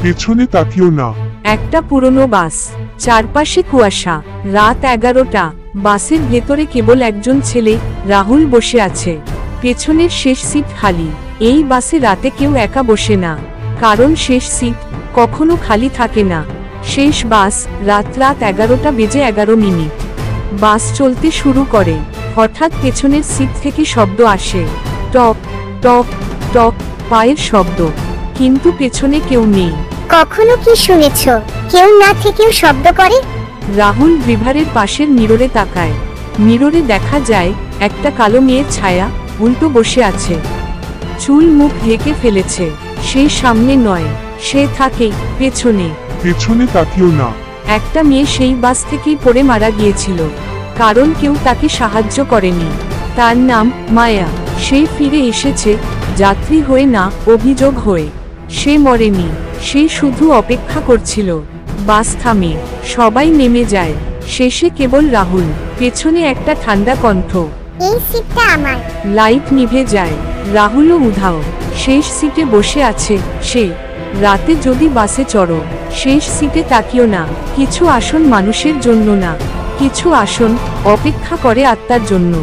পেছনে তাকিও না। একটা পুরনো বাস, চারপাশে কুয়াশা, রাত 11টা। বাসের ভেতরে কেবল একজন ছেলে, রাহুল বসে আছে। পেছনের শেষ সিট খালি। এই বাসে রাতে কেউ একা বসে না, কারণ শেষ সিট কখনো খালি থাকে না। শেষ বাস, রাত 11:11। বাস চলতে শুরু করে। হঠাৎ পেছনের সিট থেকে শব্দ আসে, টপ টপ টপ, পায়ের শব্দ। কিন্তু পেছনে কেউ নেই। কখনো কি শুনেছ কেউ না থেকেও শব্দ করে? রাহুল ড্রাইভারের পাশের মিররে তাকায়। মিররে দেখা যায় একটা কালো মেয়ের ছায়া, উল্টো বসে আছে। চুল মুখ ঢেকে ফেলেছে। সে সামনে নয়, সে থাকে পেছনে। পেছনে তাকিও না। একটা মেয়ে সেই বাস থেকেই পড়ে মারা গিয়েছিল, কারণ কেউ তাকে সাহায্য করেনি। তার নাম মায়া। সে ফিরে এসেছে, যাত্রী হয়ে না, অভিযোগ হয়ে। সে মরেনি, সে শুধু অপেক্ষা করছিল। বাস থামে, সবাই নেমে যায়। শেষে কেবল রাহুল। পেছনে একটা ঠান্ডা কণ্ঠ, এই সিটটা আমার। লাইট নিভে যায়। রাহুলও উধাও। শেষ সিটে বসে আছে সে। রাতে যদি বাসে চড়ো, শেষ সিটে তাকিও না। কিছু আসন মানুষের জন্য না, কিছু আসন অপেক্ষা করে আত্মার জন্য।